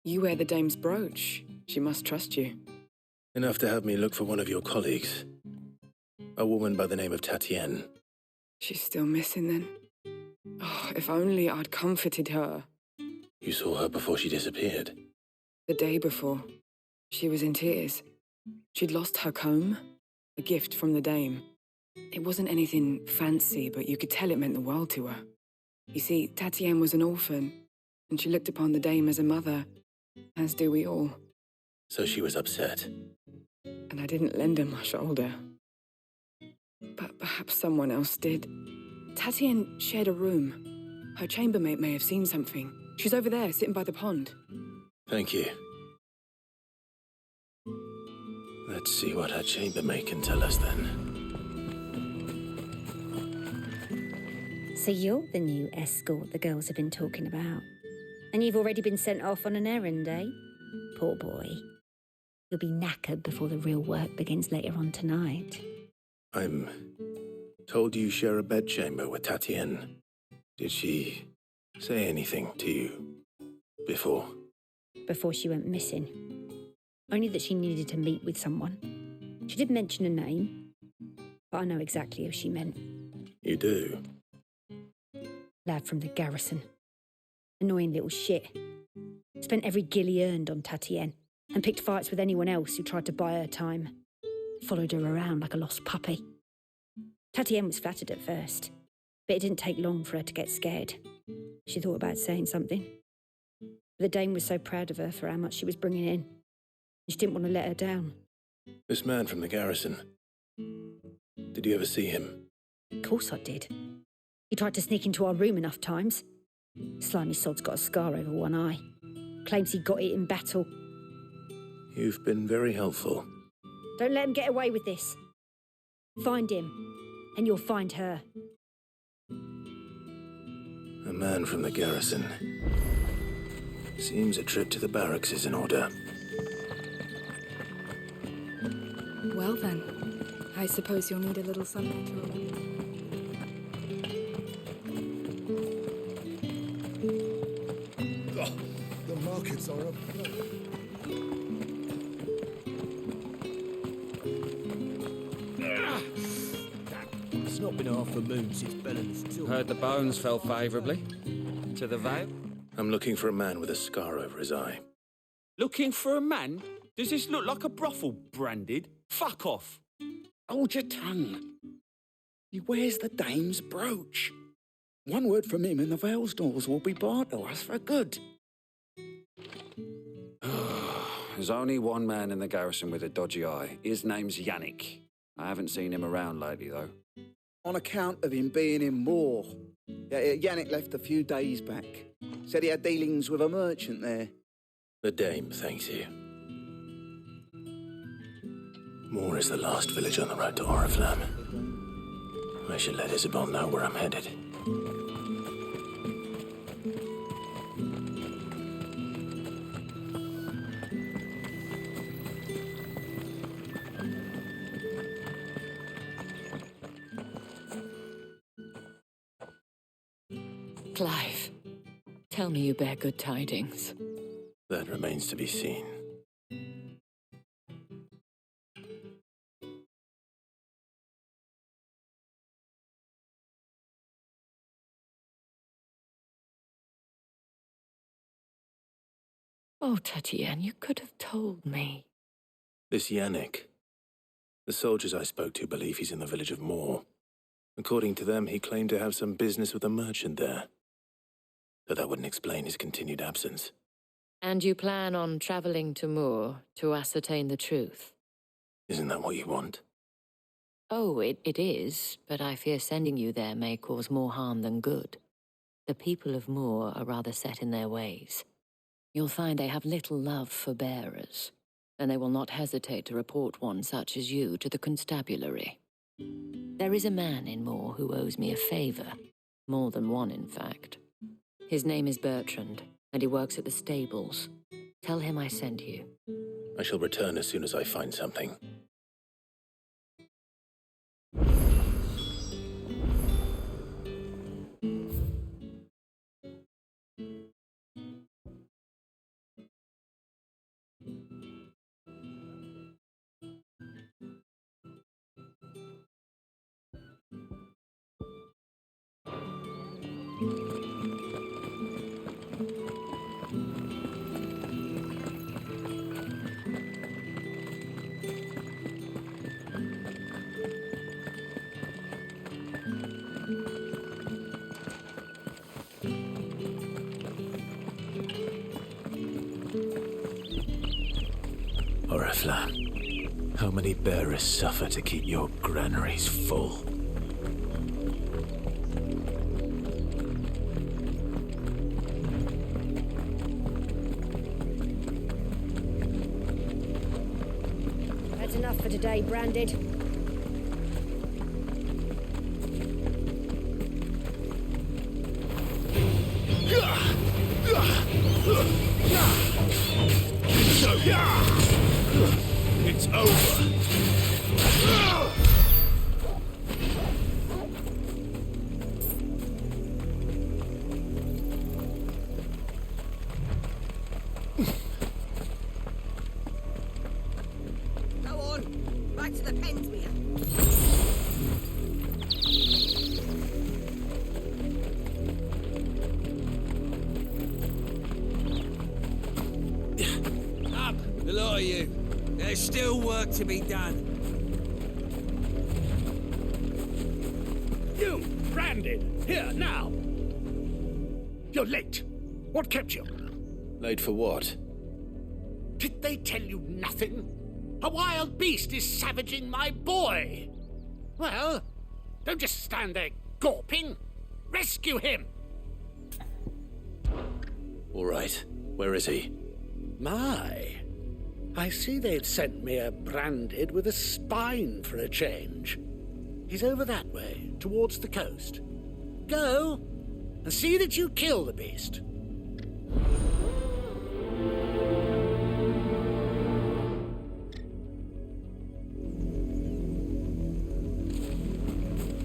You wear the dame's brooch. She must trust you. Enough to have me look for one of your colleagues. A woman by the name of Tatienne. She's still missing then. Oh, if only I'd comforted her. You saw her before she disappeared? The day before. She was in tears. She'd lost her comb, a gift from the dame. It wasn't anything fancy, but you could tell it meant the world to her. You see, Tatienne was an orphan, and she looked upon the dame as a mother, as do we all. So she was upset. And I didn't lend her my shoulder. But perhaps someone else did. Tatienne shared a room. Her chambermaid may have seen something. She's over there, sitting by the pond. Thank you. Let's see what her chambermaid can tell us then. So you're the new escort the girls have been talking about. And you've already been sent off on an errand, eh? Poor boy. You'll be knackered before the real work begins later on tonight. I'm told you share a bedchamber with Tatienne. Did she say anything to you before? Before she went missing. Only that she needed to meet with someone. She did mention a name, but I know exactly who she meant. You do? Lad from the garrison. Annoying little shit. Spent every guil he earned on Tatienne and picked fights with anyone else who tried to buy her time. Followed her around like a lost puppy. Tatienne was flattered at first, but it didn't take long for her to get scared. She thought about saying something. The dame was so proud of her for how much she was bringing in. She didn't want to let her down. This man from the garrison. Did you ever see him? Of course I did. He tried to sneak into our room enough times. Slimy sod's got a scar over one eye. Claims he got it in battle. You've been very helpful. Don't let him get away with this. Find him, and you'll find her. A man from the garrison. Seems a trip to the barracks is in order. Well then, I suppose you'll need a little something to remember. Oh, the markets are up. It's not been half a moon since Bellen's tour. Heard the bones fell favourably. To the Vale? I'm looking for a man with a scar over his eye. Looking for a man? Does this look like a brothel branded? Fuck off. Hold your tongue. He wears the dame's brooch. One word from him and the Vale's doors will be barred to us for good. There's only one man in the garrison with a dodgy eye. His name's Yannick. I haven't seen him around lately, though. On account of him being in Moor. Yannick left a few days back. Said he had dealings with a merchant there. The dame thanks you. Moor is the last village on the road to Oriflamme. I should let Isabel know where I'm headed. Clive, tell me you bear good tidings. That remains to be seen. Oh, Tatienne, you could have told me. This Yannick. The soldiers I spoke to believe he's in the village of Moor. According to them, he claimed to have some business with a merchant there. But that wouldn't explain his continued absence. And you plan on travelling to Moor to ascertain the truth? Isn't that what you want? Oh, it is, but I fear sending you there may cause more harm than good. The people of Moor are rather set in their ways. You'll find they have little love for bearers, and they will not hesitate to report one such as you to the constabulary. There is a man in Moor who owes me a favour, more than one in fact. His name is Bertrand, and he works at the stables. Tell him I sent you. I shall return as soon as I find something. Oriflamme, how many bearers suffer to keep your granaries full? That's enough for today, Branded. It's over. Go on. Back to the pens we are. Up, the lot of you. There's still work to be done. You, Branded, here, now. You're late. What kept you? Late for what? Did they tell you nothing? A wild beast is savaging my boy. Well, don't just stand there gawping. Rescue him. All right. Where is he? My, I see they'd sent me a Branded with a spine for a change. He's over that way, towards the coast. Go, and see that you kill the beast.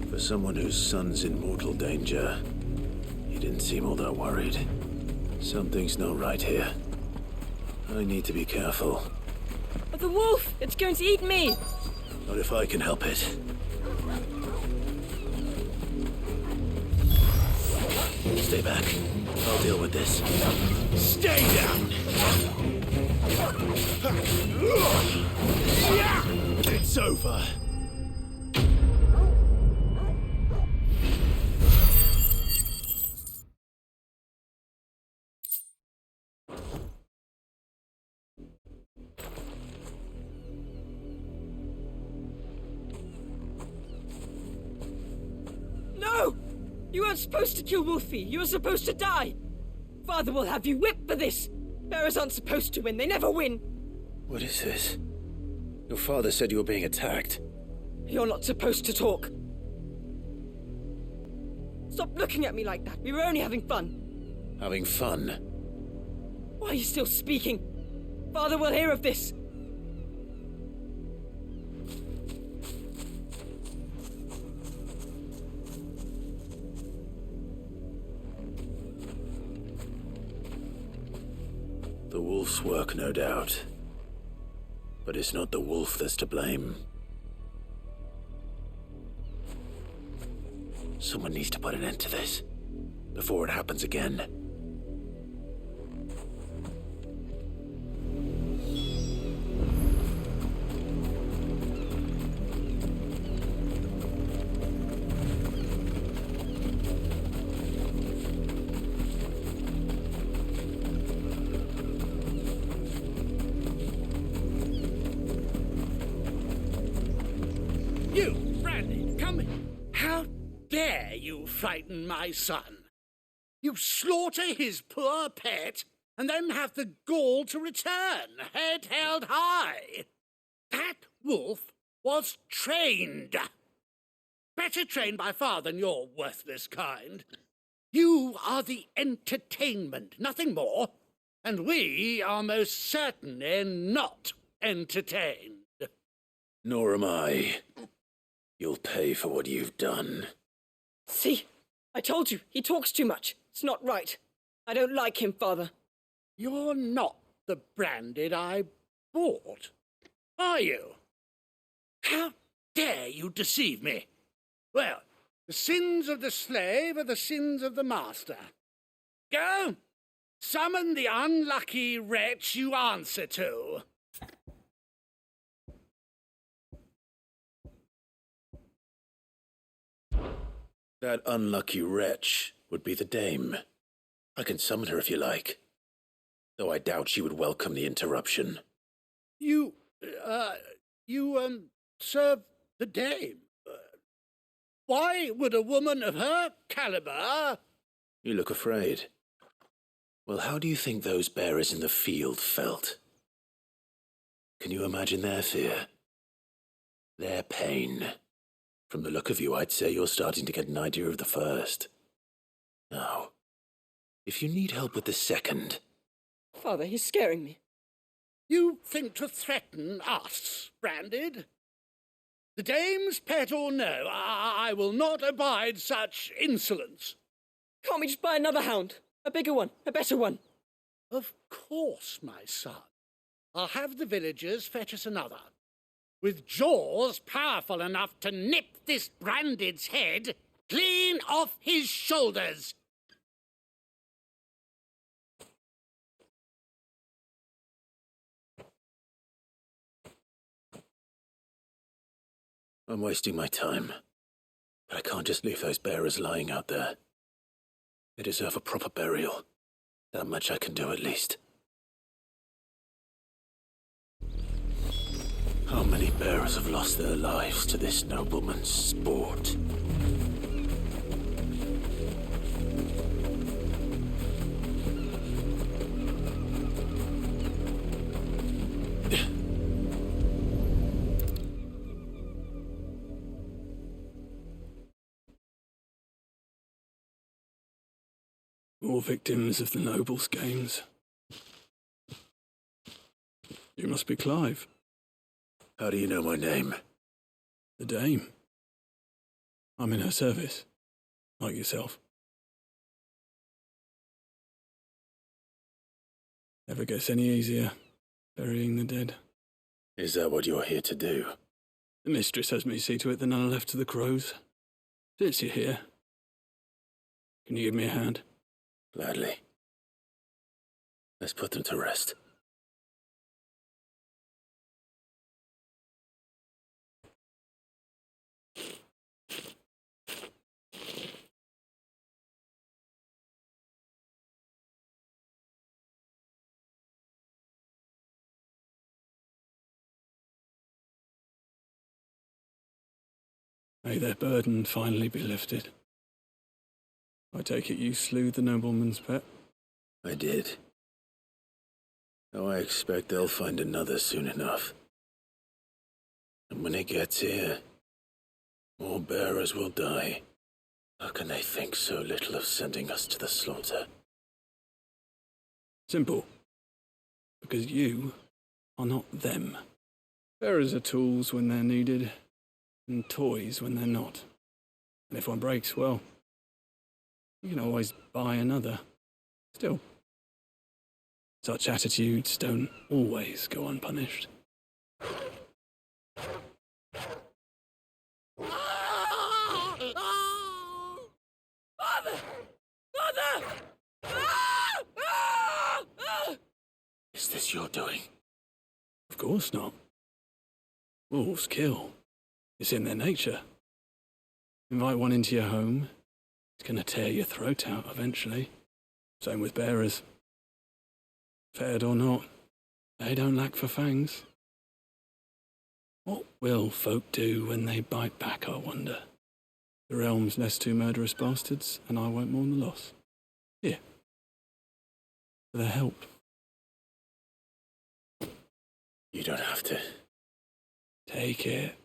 For someone whose son's in mortal danger, he didn't seem all that worried. Something's not right here. I need to be careful. The wolf! It's going to eat me! Not if I can help it. Stay back. I'll deal with this. Stay down! It's over. No! You weren't supposed to kill Wolfie. You were supposed to die. Father will have you whipped for this. Bearers aren't supposed to win. They never win. What is this? Your father said you were being attacked. You're not supposed to talk. Stop looking at me like that. We were only having fun. Having fun? Why are you still speaking? Father will hear of this. The wolf's work, no doubt. But it's not the wolf that's to blame. Someone needs to put an end to this, before it happens again. You, Branded, come here. How dare you frighten my son? You slaughter his poor pet, and then have the gall to return, head held high. That wolf was trained. Better trained by far than your worthless kind. You are the entertainment, nothing more. And we are most certainly not entertained. Nor am I. You'll pay for what you've done. See? I told you, he talks too much. It's not right. I don't like him, Father. You're not the Branded I bought, are you? How dare you deceive me? Well, the sins of the slave are the sins of the master. Go, summon the unlucky wretch you answer to. That unlucky wretch would be the dame. I can summon her if you like, though I doubt she would welcome the interruption. You serve the dame. Why would a woman of her caliber... You look afraid. Well, how do you think those bearers in the field felt? Can you imagine their fear? Their pain? From the look of you, I'd say you're starting to get an idea of the first. Now, if you need help with the second... Father, he's scaring me. You think to threaten us, Branded? The dame's pet or no, I will not abide such insolence. Can't we just buy another hound? A bigger one, a better one. Of course, my son. I'll have the villagers fetch us another, with jaws powerful enough to nip this Branded's head clean off his shoulders. I'm wasting my time, but I can't just leave those bearers lying out there. They deserve a proper burial. That much I can do at least. How many bearers have lost their lives to this nobleman's sport? More victims of the nobles' games. You must be Clive. How do you know my name? The dame. I'm in her service, like yourself. Never gets any easier, burying the dead. Is that what you're here to do? The mistress has me see to it that none are left to the crows. Since you're here, can you give me a hand? Gladly. Let's put them to rest. May their burden finally be lifted. I take it you slew the nobleman's pet? I did. Though I expect they'll find another soon enough. And when it gets here, more bearers will die. How can they think so little of sending us to the slaughter? Simple. Because you are not them. Bearers are tools when they're needed, and toys when they're not. And if one breaks, well, you can always buy another. Still, such attitudes don't always go unpunished. Father! Father! Is this your doing? Of course not. Wolves kill. It's in their nature. Invite one into your home, it's gonna tear your throat out eventually. Same with bearers. Fed or not, they don't lack for fangs. What will folk do when they bite back, I wonder? The realm's less two murderous bastards, and I won't mourn the loss. Here. For their help. You don't have to. Take it.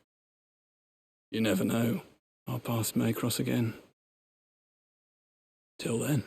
You never know. Our paths may cross again. Till then.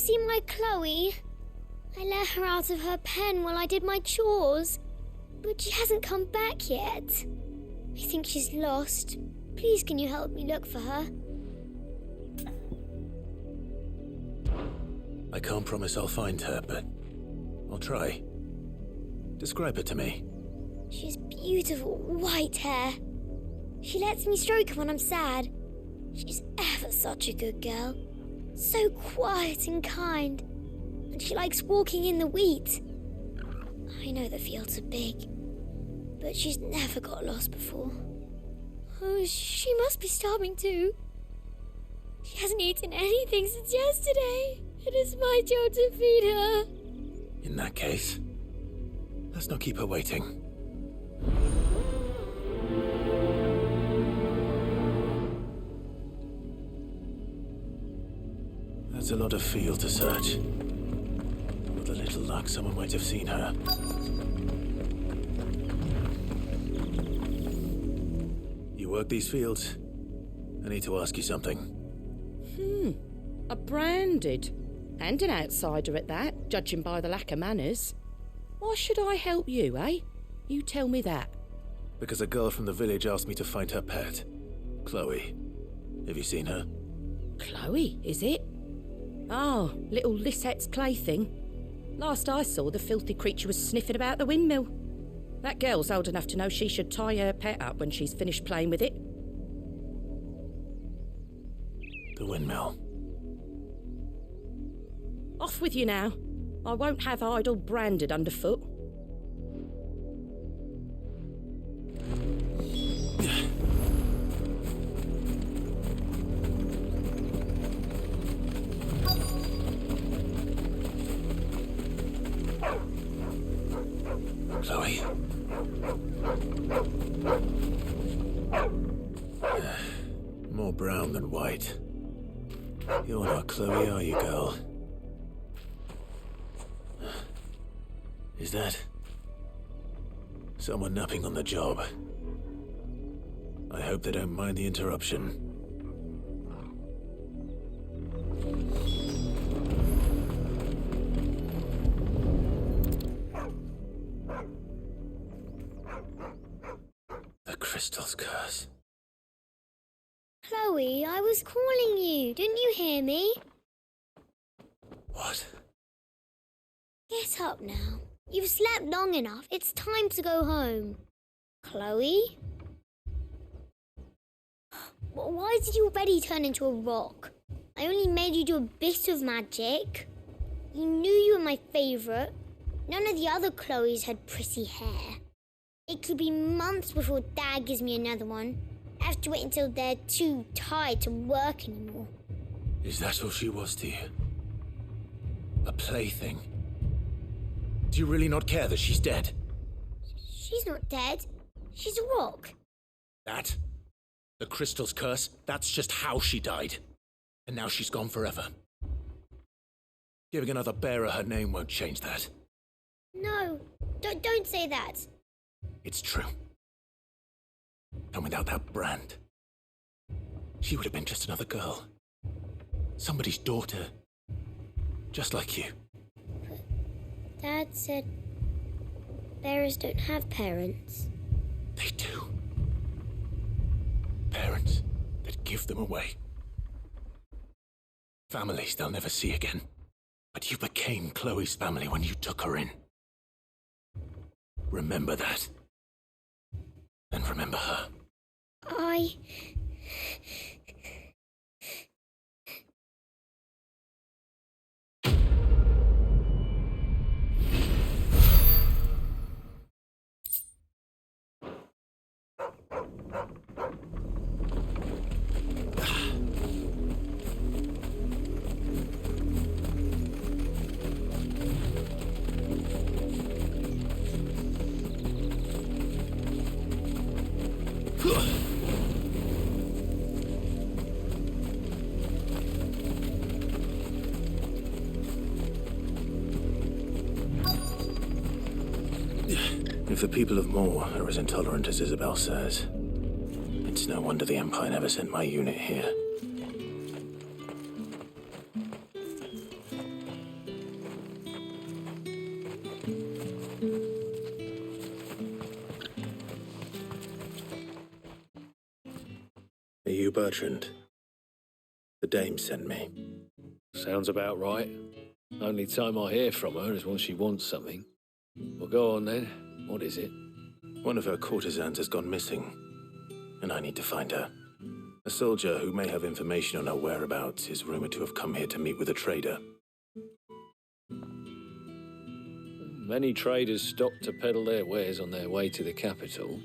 see my Chloe? I let her out of her pen while I did my chores, but she hasn't come back yet. I think she's lost. Please, can you help me look for her? I can't promise I'll find her, but I'll try. Describe her to me. She has beautiful white hair. She lets me stroke her when I'm sad. She's ever such a good girl. So quiet and kind. And she likes walking in the wheat. I know the fields are big, but she's never got lost before. Oh, she must be starving too. She hasn't eaten anything since yesterday. It is my job to feed her. In that case, let's not keep her waiting. That's a lot of field to search. With a little luck, someone might have seen her. You work these fields? I need to ask you something. A branded. And an outsider at that, judging by the lack of manners. Why should I help you, eh? You tell me that. Because a girl from the village asked me to find her pet, Chloe. Have you seen her? Chloe, is it? Oh, little Lisette's plaything. Last I saw, the filthy creature was sniffing about the windmill. That girl's old enough to know she should tie her pet up when she's finished playing with it. The windmill. Off with you now. I won't have idle branded underfoot. Chloe? More brown than white. You're not Chloe, are you, girl? Is that someone napping on the job? I hope they don't mind the interruption. The crystal's curse. Chloe, I was calling you. Didn't you hear me? What? Get up now. You've slept long enough. It's time to go home. Chloe? Why did you already turn into a rock? I only made you do a bit of magic. You knew you were my favourite. None of the other Chloes had pretty hair. It could be months before Dad gives me another one. I have to wait until they're too tired to work anymore. Is that all she was to you? A plaything? Do you really not care that she's dead? She's not dead. She's a rock. That? The crystal's curse? That's just how she died. And now she's gone forever. Giving another bearer her name won't change that. No, don't say that. It's true. And without that brand, she would have been just another girl. Somebody's daughter. Just like you. But Dad said bearers don't have parents. They do. Parents that give them away. Families they'll never see again. But you became Chloe's family when you took her in. Remember that. And remember her. If the people of Moor are as intolerant as Isabel says, it's no wonder the Empire never sent my unit here. Bertrand. The dame sent me. Sounds about right. Only time I hear from her is when she wants something. Well, go on then. What is it? One of her courtesans has gone missing, and I need to find her. A soldier who may have information on her whereabouts is rumored to have come here to meet with a trader. Many traders stop to peddle their wares on their way to the capital,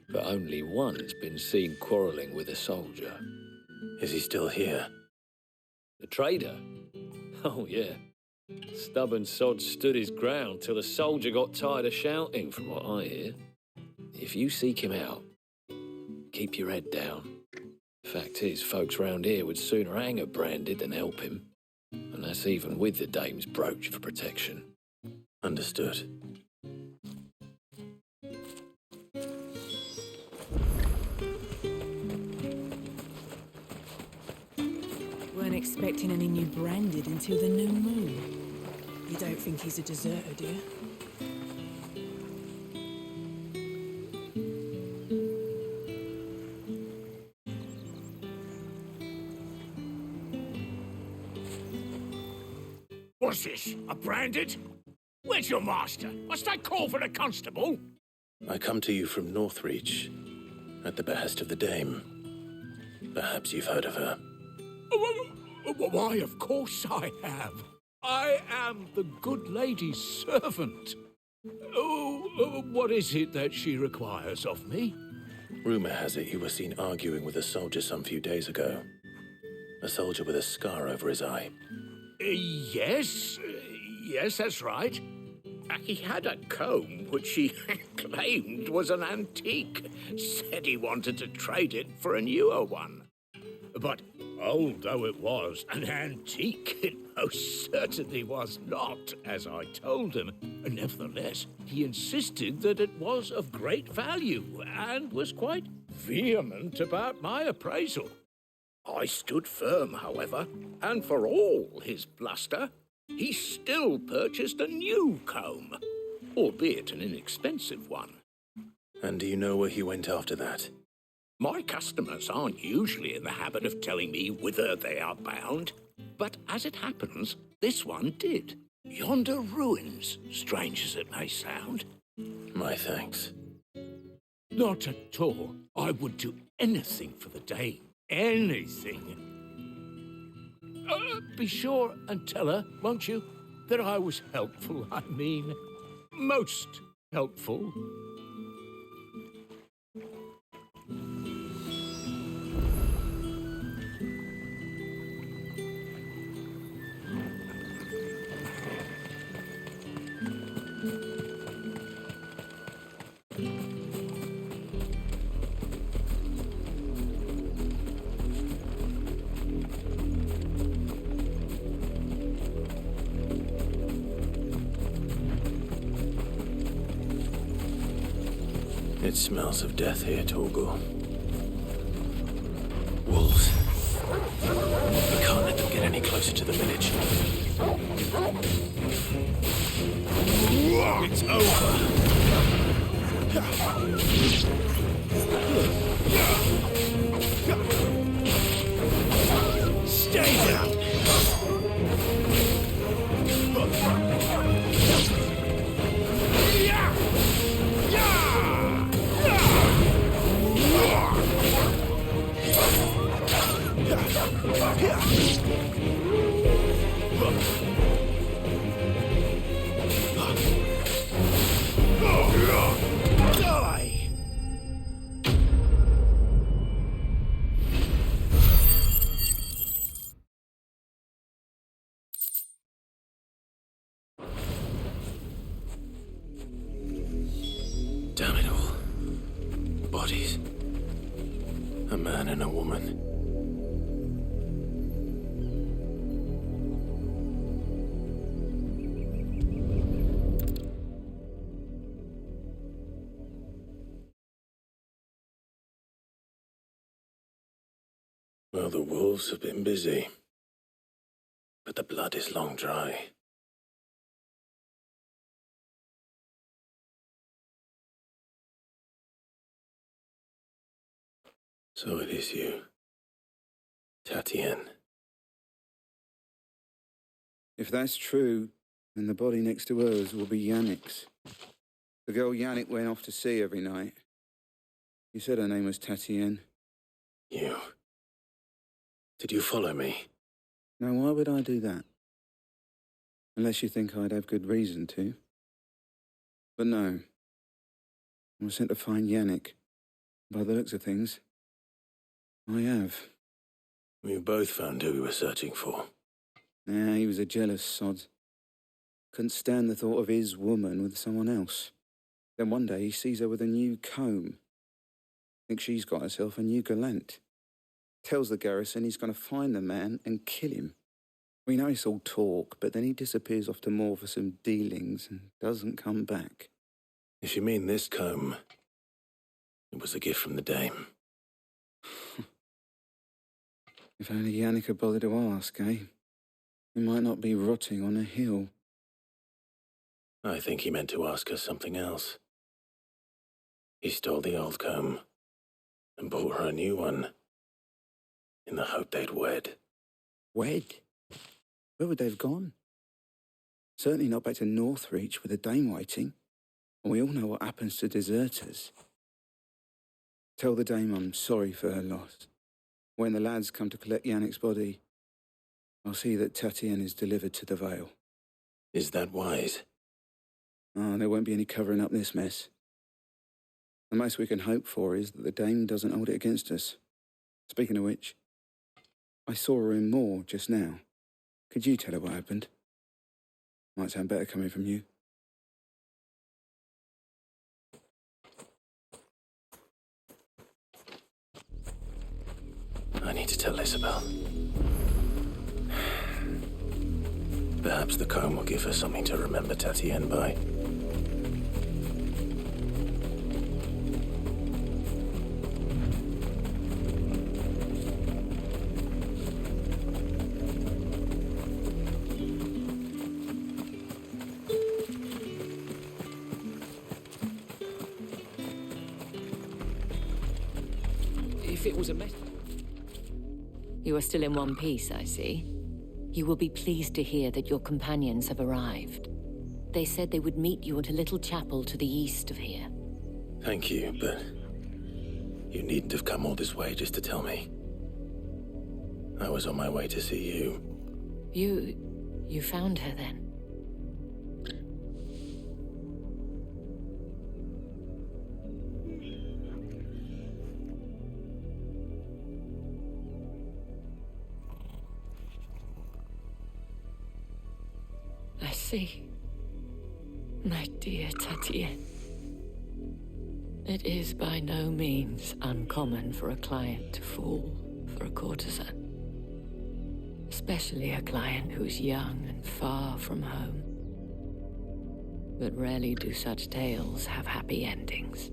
but only one's been seen quarrelling with a soldier. Is he still here? The trader? Oh, yeah. Stubborn sod stood his ground till the soldier got tired of shouting, from what I hear. If you seek him out, keep your head down. Fact is, folks round here would sooner hang a branded than help him. And that's even with the dame's brooch for protection. Understood. Weren't expecting any new branded until the new moon. You don't think he's a deserter, do you? What's this? A branded? Where's your master? Must I call for the constable? I come to you from Northreach, at the behest of the dame. Perhaps you've heard of her. Why, of course I have. I am the good lady's servant. What is it that she requires of me? Rumor has it you were seen arguing with a soldier some few days ago. A soldier with a scar over his eye. Yes, that's right. He had a comb which he claimed was an antique. Said he wanted to trade it for a newer one. But old though it was, an antique it most certainly was not, as I told him. Nevertheless, he insisted that it was of great value and was quite vehement about my appraisal. I stood firm, however, and for all his bluster, he still purchased a new comb, albeit an inexpensive one. And do you know where he went after that? My customers aren't usually in the habit of telling me whither they are bound, but as it happens, this one did. Yonder ruins, strange as it may sound. My thanks. Not at all. I would do anything for the dame. Anything. Be sure and tell her, won't you, that I was helpful, I mean, most helpful. It smells of death here, Torgor. Wolves. We can't let them get any closer to the village. It's over. Stay down. Damn it all. Bodies. A man and a woman. Well, the wolves have been busy, but the blood is long dry. So it is you. Tatienne. If that's true, then the body next to hers will be Yannick's. The girl Yannick went off to see every night. You said her name was Tatienne. You... Did you follow me? Now, why would I do that? Unless you think I'd have good reason to. But no. I was sent to find Yannick. By the looks of things, I have. We both found who we were searching for. Nah, he was a jealous sod. Couldn't stand the thought of his woman with someone else. Then one day he sees her with a new comb. Thinks she's got herself a new gallant. Tells the garrison he's going to find the man and kill him. We know it's all talk, but then he disappears off to Moor for some dealings and doesn't come back. If you mean this comb, it was a gift from the dame. If only Yannick had bothered to ask, eh? He might not be rotting on a hill. I think he meant to ask her something else. He stole the old comb and bought her a new one in the hope they'd wed. Wed? Where would they have gone? Certainly not back to Northreach with a dame waiting. And we all know what happens to deserters. Tell the dame I'm sorry for her loss. When the lads come to collect Yannick's body, I'll see that Tatienne is delivered to the Vale. Is that wise? Oh, there won't be any covering up this mess. The most we can hope for is that the dame doesn't hold it against us. Speaking of which, I saw her in Moor just now. Could you tell her what happened? Might sound better coming from you. I need to tell Isabel. Perhaps the comb will give her something to remember Tatienne by. If it was a mess... You are still in one piece, I see. You will be pleased to hear that your companions have arrived. They said they would meet you at a little chapel to the east of here. Thank you, but you needn't have come all this way just to tell me. I was on my way to see you. You found her then? I see. My dear Tatienne. It is by no means uncommon for a client to fall for a courtesan. Especially a client who's young and far from home. But rarely do such tales have happy endings.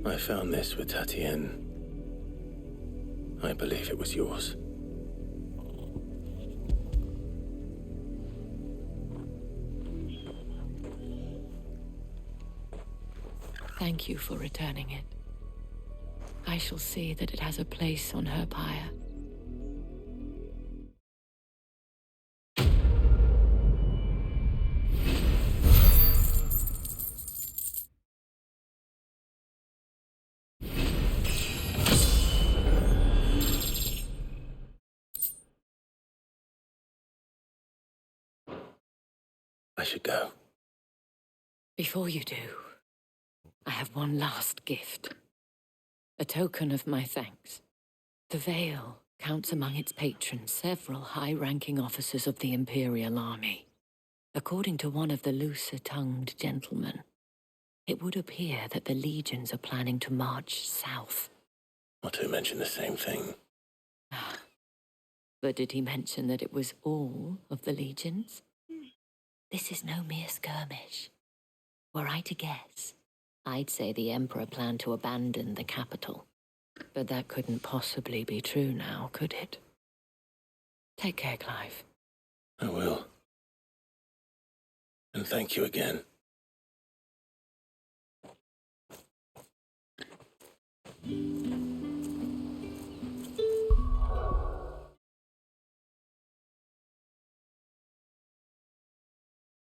I found this with Tatienne. I believe it was yours. Thank you for returning it. I shall see that it has a place on her pyre. I should go. Before you do, I have one last gift. A token of my thanks. The Vale counts among its patrons several high-ranking officers of the Imperial Army. According to one of the looser-tongued gentlemen, it would appear that the legions are planning to march south. Not to mention the same thing. But did he mention that it was all of the legions? This is no mere skirmish. Were I to guess, I'd say the Emperor planned to abandon the capital. But that couldn't possibly be true now, could it? Take care, Clive. I will. And thank you again.